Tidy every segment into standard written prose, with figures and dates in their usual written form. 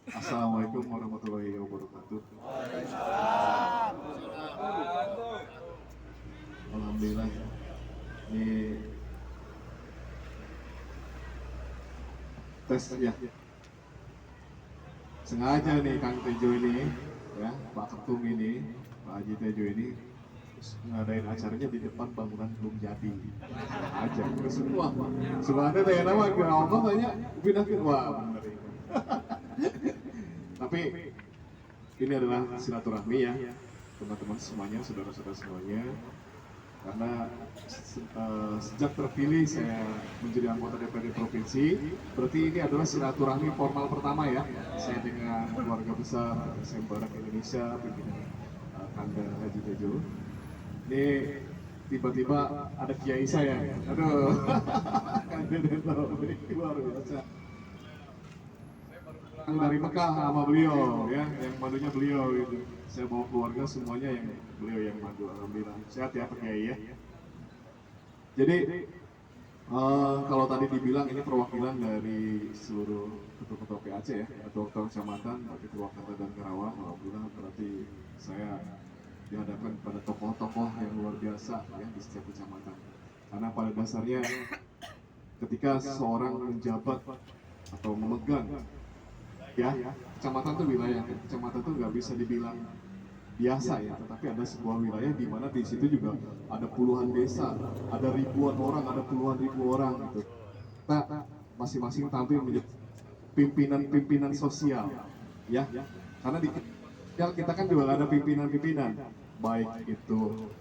Assalamualaikum warahmatullahi wabarakatuh. Alhamdulillah ya. Ini tes ya. Sengaja nih Kang Tejo ini, ya Pak Ketum ini, Pak Haji Tejo ini ngadain acaranya di depan bangunan belum jadi. Aja, terus semua. Sebenarnya tanya nama gue ngomong banyak, pindahin wah bener ini. Tapi ini adalah silaturahmi ya, teman-teman semuanya, saudara-saudara semuanya. Karena sejak terpilih saya menjadi anggota DPRD Provinsi, berarti ini adalah silaturahmi formal pertama ya, saya dengan keluarga besar SM Barak Indonesia, pimpinan Kanda Haji Tejo. Ini tiba-tiba ada kiai saya, aduh, Kanda Deto, ini luar biasa. Dari Mekah sama beliau ya, yang madunya beliau itu. Saya bawa keluarga semuanya yang beliau yang madu, alhamdulillah. Sehat ya Pak Kiai ya. Jadi kalau tadi dibilang ini perwakilan dari seluruh ketua-ketua PAC ya, ketua-ketua kecamatan, bagi Purwakarta dan Karawang, alhamdulillah berarti saya dihadapkan pada tokoh-tokoh yang luar biasa ya di setiap kecamatan. Karena pada dasarnya ketika seorang menjabat atau memegang ya, kecamatan itu wilayah, kecamatan itu nggak bisa dibilang biasa ya, tetapi ada sebuah wilayah di mana di situ juga ada puluhan desa, ada ribuan orang, ada puluhan ribu orang gitu. Nah, masing-masing tampil menjadi pimpinan-pimpinan sosial, ya, karena di kita kan juga ada pimpinan-pimpinan, baik itu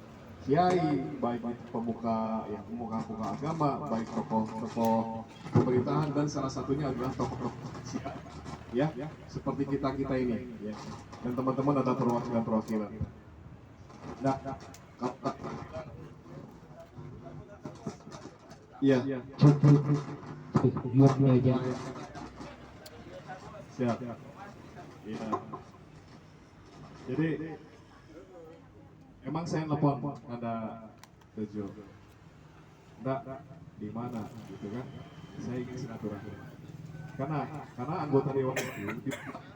kiai, baik itu pemuka ya pemuka-pemuka agama, baik tokoh-tokoh pemerintahan dan salah satunya adalah tokoh-tokoh sosial ya, seperti kita ini ya, dan teman-teman ada perwakilan. Nah, iya, siap, iya. Jadi emang saya nelfon ada Tejo, enggak di mana gitu kan? Saya ingin silaturahmi. Karena anggota dewan itu di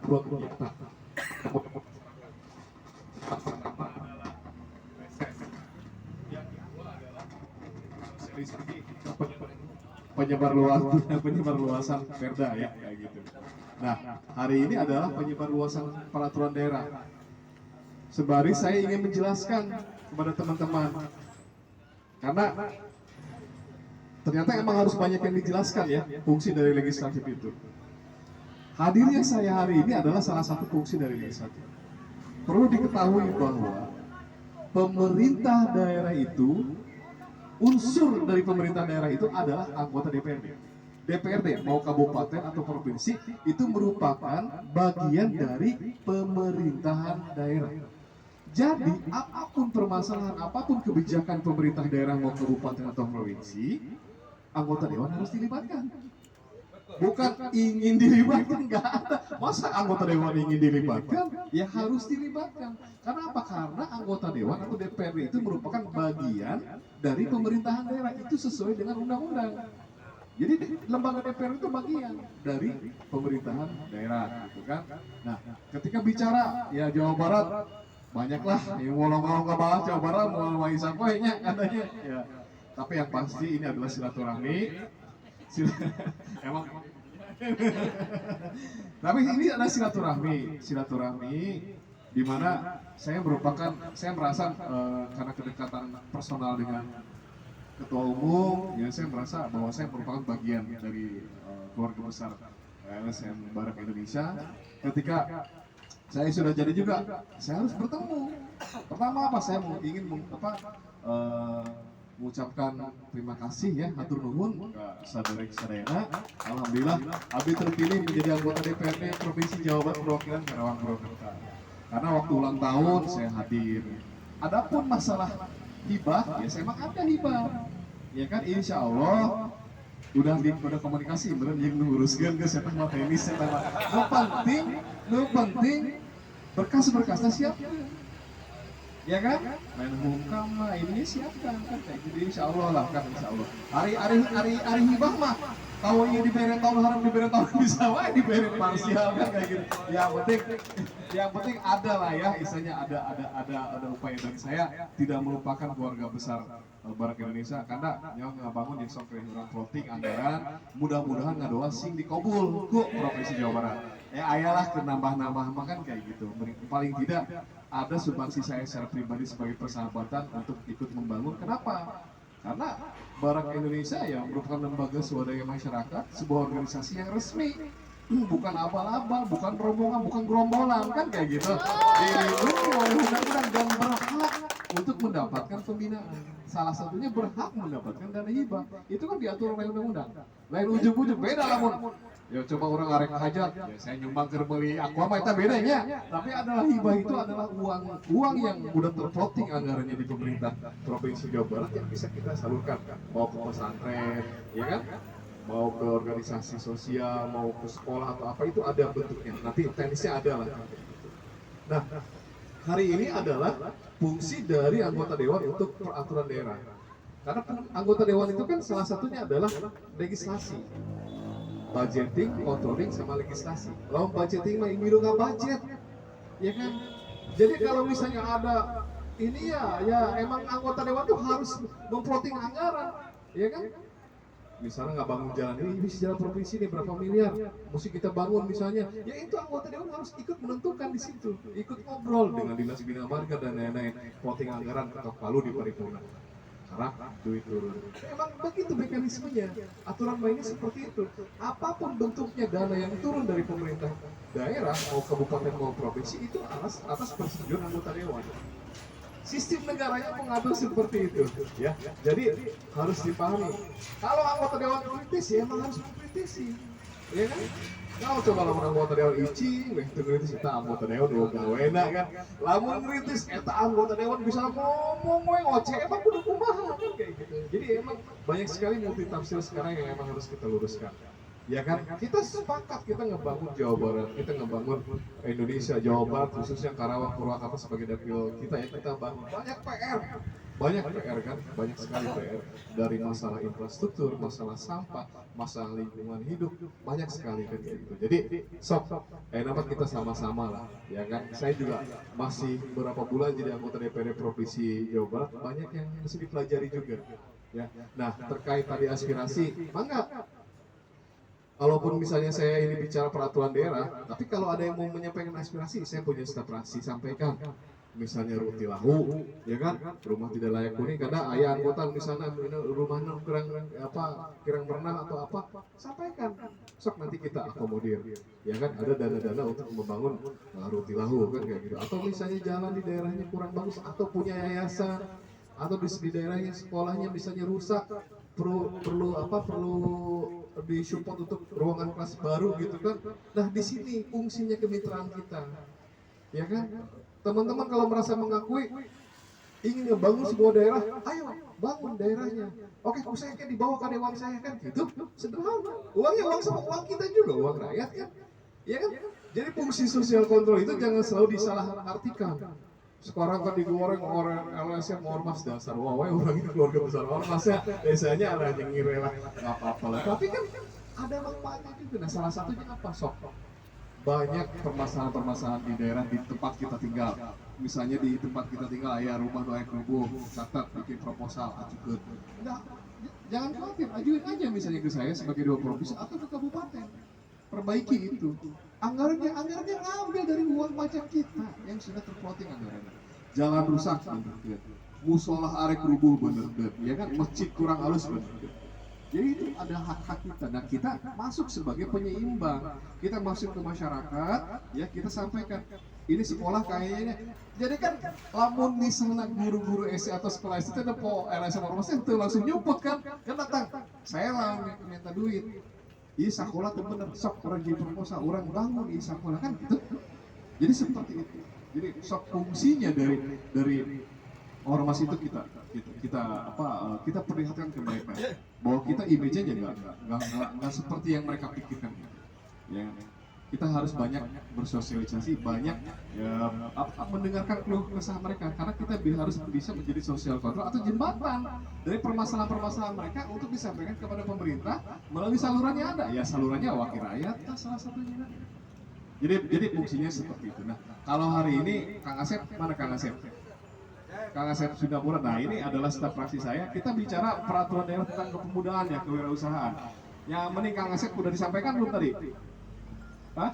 buat kita penyebar luasan perda ya kayak gitu. Nah, hari ini adalah penyebar luasan peraturan daerah. Sembari saya ingin menjelaskan kepada teman-teman, karena ternyata emang harus banyak yang dijelaskan ya fungsi dari legislatif itu. Hadirnya saya hari ini adalah salah satu fungsi dari legislatif. Perlu diketahui bahwa pemerintah daerah itu, unsur dari pemerintah daerah itu adalah anggota DPRD. DPRD mau kabupaten atau provinsi itu merupakan bagian dari pemerintahan daerah. Jadi apapun permasalahan, apapun kebijakan pemerintah daerah mau kabupaten atau provinsi, anggota dewan harus dilibatkan. Bukan ingin dilibatkan, nggak ada. Masa anggota dewan ingin dilibatkan? Ya harus dilibatkan. Karena apa? Karena anggota dewan atau DPRD itu merupakan bagian dari pemerintahan daerah. Itu sesuai dengan undang-undang. Jadi lembaga DPR itu bagian dari pemerintahan daerah, gitu kan? Nah, ketika bicara ya Jawa Barat, banyaklah yang ngomong nggak bahas Jawa Barat, mau sampai katanya. Ya. Tapi yang pasti ini adalah silaturahmi. Emang. Tapi ini adalah silaturahmi di mana saya merasa karena kedekatan personal dengan ketua umum, ya saya merasa bahwa saya merupakan bagian dari keluarga besar LSM Barak Indonesia. Ketika saya sudah jadi juga, saya harus bertemu. Pertama apa? Saya ingin mengucapkan terima kasih ya, hatur nuhun ke saudara-saudara. Alhamdulillah, Abi terpilih menjadi anggota DPRD Provinsi Jawa Barat perwakilan Karawang Purwakarta. Karena waktu ulang tahun saya hadir. Adapun masalah hibah, ya saya emang ada hibah. Ya kan, insya Allah udah komunikasi, bener yang menguruskan ke saya mau tenis, saya no penting berkas-berkasnya siap. Ya kan? Main hukam lah ini siapkan kan kayak gitu, insya Allah lah kan, insya Allah. Hari hibah mah Tahu ini diberi tahun harap diberi tahun bisa wae diberi parsial kan kayak gitu. Yang penting ada lah ya, istilahnya ada upaya dari saya tidak melupakan keluarga besar Barak Indonesia karena yang ngabangun yang sok orang floating anggaran mudah-mudahan ngadoa sing dikabul ku provinsi Jawa Barat. Ya ayalah ke nambah-nambah makan kayak gitu. Paling tidak ada sumbangsi saya secara pribadi sebagai persahabatan untuk ikut membangun. Kenapa? Karena Barak Indonesia ya merupakan lembaga swadaya masyarakat, sebuah organisasi yang resmi, bukan abal-abal, bukan rombongan, bukan gerombolan kan kayak gitu. Dilindungi oleh undang-undang dan berhak untuk mendapatkan pembinaan. Salah satunya berhak mendapatkan dana hibah. Itu kan diatur oleh undang-undang. Lain ujung-ujung beda lamun. Ya coba orang arek hajat, ya saya nyumbang ke beli aqua mah itu bedanya. Tapi adalah hibah itu adalah uang yang udah terfloating anggarannya di pemerintah Provinsi Jawa Barat yang bisa kita salurkan mau ke pesantren, ya kan? Mau ke organisasi sosial, mau ke sekolah atau apa itu ada bentuknya. Nanti teknisnya ada lah. Nah, hari ini adalah fungsi dari anggota dewan untuk peraturan daerah. Karena anggota dewan itu kan salah satunya adalah legislasi. Budgeting, controlling, sama legislasi. Lalu budgeting mah ini nggak budget, ya kan? Jadi kalau misalnya ada ini ya emang anggota dewan tuh harus memplotting anggaran, ya kan? Misalnya nggak bangun jalan ini jalan provinsi ini berapa miliar, mesti kita bangun misalnya, ya itu anggota dewan harus ikut menentukan di situ, ikut ngobrol dengan dinas bina marga dan lain-lain, plotting anggaran ketok palu di paripurna. Karena duit turun. Emang begitu mekanismenya. Aturan mainnya seperti itu. Apapun bentuknya dana yang turun dari pemerintah daerah, mau kabupaten mau provinsi itu atas persetujuan anggota dewan. Sistem negaranya mengatur seperti itu, ya. Jadi harus dipahami. Kalau anggota dewan kritis, ya emang harus mengkritisi, ya kan? Kalau coba lamun anggota dewan icing, itu kritis kita anggota dewan udah enak kan. Lamun kritis, eta anggota dewan bisa ngomong, ngoceh, emang kudu kumaha kan kayak gitu. Jadi emang banyak sekali multitafsir sekarang yang emang harus kita luruskan. Ya kan, kita sepakat kita ngebangun Jawa Barat, kita ngebangun Indonesia, Jawa Barat, khususnya Karawang, Purwakarta sebagai dapil kita ya kita bangun banyak PR kan, banyak sekali PR dari masalah infrastruktur, masalah sampah, masalah lingkungan hidup, banyak sekali kan gitu. Jadi dapat kita sama-sama lah, ya kan. Saya juga masih beberapa bulan jadi anggota DPRD Provinsi Jawa Barat, banyak yang mesti dipelajari juga. Ya, nah terkait tadi aspirasi, mangga. Walaupun misalnya saya ini bicara peraturan daerah, tapi kalau ada yang mau menyampaikan aspirasi, saya punya staf praksi sampaikan. Misalnya Ruti Lahu, ya kan, rumah tidak layak huni karena ayah anggota misalnya rumahnya kurang berenang atau apa, sampaikan. Sok nanti kita akomodir, ya kan, ada dana-dana untuk membangun Ruti Lahu kan kayak gitu. Atau misalnya jalan di daerahnya kurang bagus atau punya yayasan atau di daerahnya sekolahnya misalnya rusak, perlu disupport untuk ruangan kelas baru gitu kan. Nah di sini fungsinya kemitraan kita, ya kan. Teman-teman kalau merasa mengakui ingin ngebangun sebuah daerah, ayo bangun daerahnya. Oke, saya kan dibawa ke dewan saya kan gitu, sederhana. Uangnya uang sama uang kita juga, uang rakyat kan, ya kan. Jadi fungsi sosial kontrol itu jangan selalu disalahartikan. Sekarang kan digoreng orang LSM ormas dasar, wah orang itu keluarga besar ormasnya, biasanya ada yang ngira lah, nggak apa-apa lah. Tapi kan ada manfaatnya juga. Nah salah satunya apa? Banyak permasalahan-permasalahan di daerah di tempat kita tinggal. Misalnya di tempat kita tinggal, ya rumah layak rubuh, catat, bikin proposal, ajukan. Enggak, jangan khawatir, ajuin aja misalnya ke saya sebagai dua provinsi atau ke kabupaten. Perbaiki itu. Anggarannya ngambil dari uang pajak kita yang sudah terplotting anggarannya. Jalan rusak bener, musola arek rubuh bener, ya kan, masjid kurang halus bener. Jadi itu ada hak-hak kita. Nah kita masuk sebagai penyeimbang. Kita masuk ke masyarakat, ya kita sampaikan. Ini sekolah kayaknya. Jadi kan, lamun misalnya guru-guru SD atau sekolah SD ada po LSM ormas itu langsung nyumput kan datang. Saya lah minta duit. Iya sekolah tuh bener, sok orang jadi proposal, orang bangun di sekolah kan gitu. Jadi seperti itu. Jadi sok fungsinya dari ormas itu kita perlihatkan ke mereka bahwa kita image-nya nggak seperti yang mereka pikirkan. Ya. kita harus banyak bersosialisasi, banyak ya, mendengarkan keluh kesah mereka, karena kita harus bisa menjadi sosial kontrol atau jembatan dari permasalahan-permasalahan mereka untuk disampaikan kepada pemerintah melalui salurannya ada, ya salurannya wakil rakyat salah satunya. Jadi fungsinya seperti itu. Nah, kalau hari ini Kang Asep, mana Kang Asep? Kang Asep Sundapura. Nah, ini adalah staf fraksi saya. Kita bicara peraturan daerah tentang kepemudaan ya, kewirausahaan. Yang penting Kang Asep sudah disampaikan belum tadi? Hah?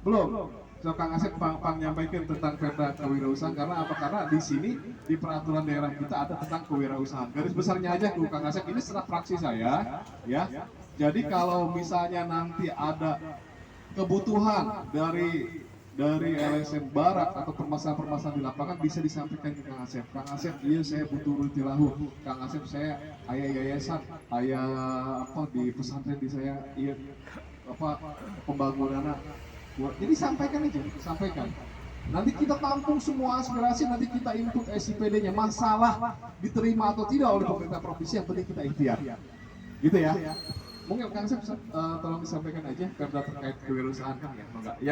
Belum. So, Kang Asep pang nyampaikan tentang perda kewirausahaan, karena apa? Karena di sini di peraturan daerah kita ada tentang kewirausahaan. Garis besarnya aja tuh Kang Asep, ini staf fraksi saya, ya. Jadi kalau misalnya nanti ada kebutuhan dari LSM Barat atau permasalahan-permasalahan di lapangan bisa disampaikan ke Kang Asep. Kang Asep, iya saya butuh roti lahu. Kang Asep, saya ayah yayasan, ayah apa di pesantren di saya, iya apa pembangunan. Jadi sampaikan aja, sampaikan. Nanti kita tampung semua aspirasi, nanti kita input SIPD-nya. Masalah diterima atau tidak oleh pemerintah provinsi, yang penting kita ikhtiar. Gitu ya. Mungkin Kang Asep tolong disampaikan aja perda terkait kewirausahaan kan ya, enggak? Ya.